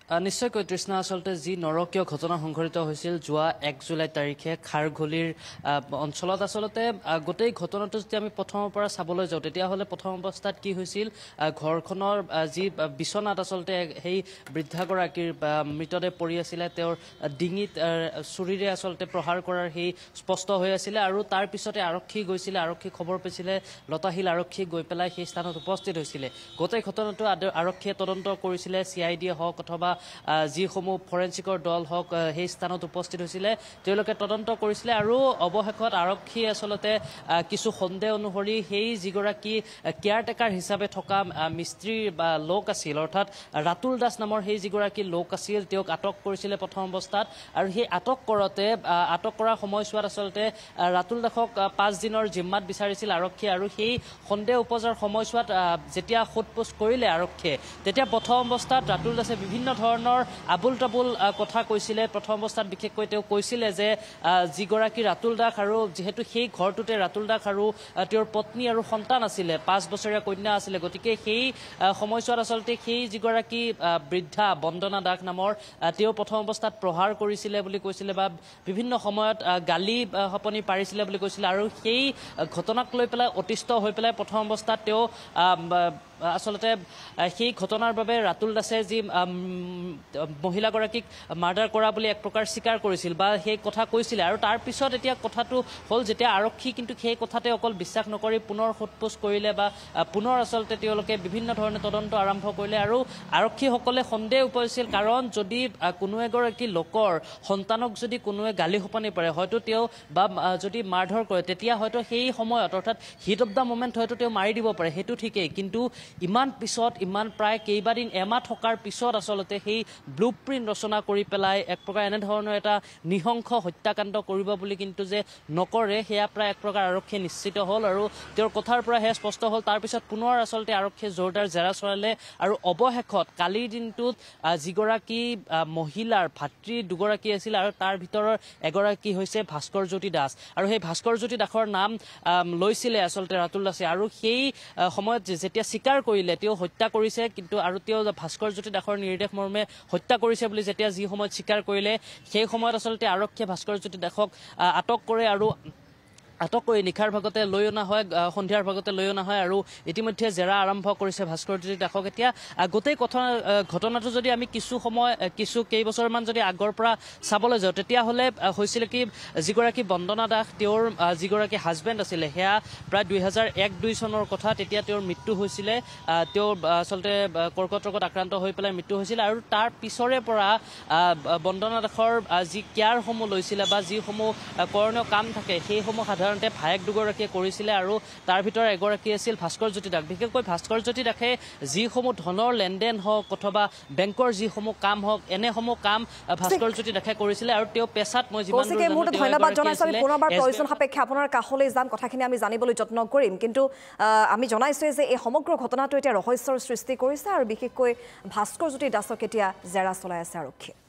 নিশ্চয়কৈ তৃষ্ণা আচলতে যি নৰকীয় ঘটনা সংঘটিত হৈছিল যোৱা 1 জুলাই তাৰিখে খাৰঘলিৰ অঞ্চলত আচলতে গোটেই ঘটনাটো যদি আমি প্ৰথমৰ পৰা চাবলৈ যাওঁ তেতিয়াহ'লে প্ৰথম অৱস্থাত কি হৈছিল ঘৰখনৰ যি বিছনাত আচলতে সেই বৃদ্ধাগৰাকীৰ মৃতদেহ পৰি আছিলে তেওঁৰ ডিঙিত চুৰিৰে আচলতে প্ৰহাৰ কৰাৰ সেই স্পষ্ট হৈ আছিলে আৰু তাৰ পিছতে আৰক্ষী গৈছিলে আৰক্ষী খবৰ পাইছিলে লতাশিল আৰক্ষী গৈ পেলাই সেই স্থানত উপস্থিত হৈছিলে গোটেই ঘটনাটো আৰক্ষীয়ে তদন্ত কৰিছিলে CID হওক অথবা যিসমূহ ফৰেনচিকৰ দল হওক সেই স্থানত উপস্থিত হৈছিলে তেওঁলোকে তদন্ত কৰিছিলে আৰু অৱশেষত আৰক্ষী আচলতে কিছু সন্দেহ অনুসৰি সেই যিগৰাকী কেয়াৰটেকাৰ হিচাপে থকা মিস্ত্ৰী বা লোক আছিল অৰ্থাৎ ৰাতুল দাস নামৰ সেই যিগৰাকী লোক আছিল তেওঁক আটক কৰিছিলে প্ৰথম অৱস্থাত আৰু সেই আটক কৰাৰ সময়ছোৱাত আচলতে ৰাতুল দাসক 5 দিনৰ জিম্মাত বিচাৰিছিল আৰক্ষী আৰু সেই সন্দেহ উপজাৰ সময়ছোৱাত যেতিয়া সোধপোছ কৰিলে আৰক্ষীয়ে তেতিয়া প্ৰথম অৱস্থাত ৰাতুল দাসে বিভিন্ন ধৰণৰ আবুল তাবুল কথা কৈছিলে প্ৰথম অৱস্থাত বিশেষকৈ তেওঁ কৈছিলে যে যিগৰাকী ৰাতুল দাস আৰু যেহেতু সেই ঘৰটোতে ৰাতুল দাস আৰু তেওঁৰ পত্নী আৰু সন্তান আছিলে 5 বছৰীয়া কন্যা আছিলে গতিকে সেই সময়ছোৱাত আচলতে সেই যিগৰাকী বৃদ্ধা বন্দনা দাস নামৰ তেওঁ প্ৰথম অৱস্থাত প্ৰহাৰ কৰিছিলে বুলি কৈছিলে বা বিভিন্ন সময়ত গালি হপনি পাৰিছিলে বুলি কৈছিলে আৰু সেই ঘটনাক লৈ পেলাই অতিষ্ঠ হৈ পেলাই প্ৰথম অৱস্থাত তেওঁ আচলতে সেই ঘটনাৰ বাবে ৰাতুল দাসে যি মহিলাগৰাকীক মাৰ্ডাৰ কৰা বুলি এক প্ৰকাৰ স্বীকাৰ কৰিছিল বা সেই কথা কৈছিলে আৰু তাৰ পিছত এতিয়া কথাটো হ'ল যেতিয়া আৰক্ষী কিন্তু সেই কথাতে অকল বিশ্বাস নকৰি পুনৰ সোধপোছ কৰিলে বা পুনৰ আচলতে তেওঁলোকে বিভিন্ন ধৰণে তদন্ত আৰম্ভ কৰিলে আৰু আৰক্ষীসকলে সন্দেহ উপজিছিল কাৰণ যদি কোনো এগৰাকী লোকৰ সন্তানক যদি কোনোৱে গালি সপনি পাৰে হয়তো তেওঁ বা যদি মাৰধৰ কৰে তেতিয়া হয়তো সেই সময়ত অৰ্থাৎ হিট অফ দ্য মোমেণ্ট হয়তো তেওঁ মাৰি দিব পাৰে সেইটো ঠিকেই কিন্তু ইমান পিছত ইমান প্ৰায় কেইবাদিন এমাহ থকাৰ পিছত আচলতে সেই ব্লুপ্ৰিণ্ট ৰচনা কৰি পেলাই এক প্ৰকাৰ এনেধৰণৰ এটা নিহংস হত্যাকাণ্ড কৰিব বুলি কিন্তু যে নকৰে সেয়া প্ৰায় এক প্ৰকাৰ আৰক্ষীয়ে নিশ্চিত হ'ল আৰু তেওঁৰ কথাৰ পৰা সেয়া স্পষ্ট হ'ল তাৰপিছত পুনৰ আচলতে আৰক্ষীয়ে জোৰদাৰ জেৰা চলালে আৰু অৱশেষত কালিৰ দিনটোত যিগৰাকী মহিলাৰ ভাতৃ দুগৰাকী আছিল আৰু তাৰ ভিতৰৰ এগৰাকী হৈছে ভাস্কৰ জ্যোতি দাস আৰু সেই ভাস্কৰ জ্যোতি দাসৰ নাম লৈছিলে আচলতে ৰাতুল দাসে আৰু সেই সময়ত যেতিয়া স্বীকাৰ কৰিলে তেওঁ হত্যা কৰিছে কিন্তু আৰু তেওঁ ভাস্কৰ জ্যোতি দাসৰ নিৰ্দেশ মৰ্মে হত্যা কৰিছে বুলি যেতিয়া যি সময়ত স্বীকাৰ কৰিলে সেই সময়ত আচলতে আৰক্ষীয়ে ভাস্কৰ জ্যোতি দাসক আটক কৰে আৰু আটক কৰি নিশাৰ ভাগতে লৈ অনা হয় সন্ধিয়াৰ ভাগতে লৈ অনা হয় আৰু ইতিমধ্যে জেৰা আৰম্ভ কৰিছে ভাস্কৰ জ্যোতি দাসক এতিয়া গোটেই ঘটনাটো যদি আমি কিছু কেইবছৰমান যদি আগৰ পৰা চাবলৈ যাওঁ তেতিয়াহ'লে হৈছিলে কি যিগৰাকী বন্দনা দাস তেওঁৰ যিগৰাকী হাজবেণ্ড আছিলে সেয়া প্ৰায় 2001-2 চনৰ কথা তেতিয়া তেওঁৰ মৃত্যু হৈছিলে তেওঁ আচলতে কৰ্কট ৰোগত আক্ৰান্ত হৈ পেলাই মৃত্যু হৈছিল আৰু তাৰ পিছৰে পৰা বন্দনা দাসৰ যি কেয়াৰসমূহ লৈছিলে বা যিসমূহ কৰণীয় কাম থাকে সেইসমূহ সাধাৰণতে ভায়েক দুগৰাকীয়ে কৰিছিলে আৰু তাৰ ভিতৰত এগৰাকী আছিল ভাস্কৰ জ্যোতি দাস বিশেষকৈ ভাস্কৰ জ্যোতি দাসে যিসমূহ ধনৰ লেনদেন হওক অথবা বেংকৰ যিসমূহ কাম হওক এনেসমূহ কাম ভাস্কৰ জ্যোতি দাসে কৰিছিলে আৰু তেওঁ পেছাত মই যিমান ধন্যবাদ জনাইছো আমি পুনৰবাৰ প্ৰয়োজন সাপেক্ষে আপোনাৰ কাষলৈ যাম কথাখিনি আমি জানিবলৈ যত্ন কৰিম কিন্তু আমি জনাইছো যে এই সমগ্ৰ ঘটনাটো এতিয়া ৰহস্যৰ সৃষ্টি কৰিছে আৰু বিশেষকৈ ভাস্কৰ জ্যোতি দাসক এতিয়া জেৰা চলাই আছে আৰক্ষীয়ে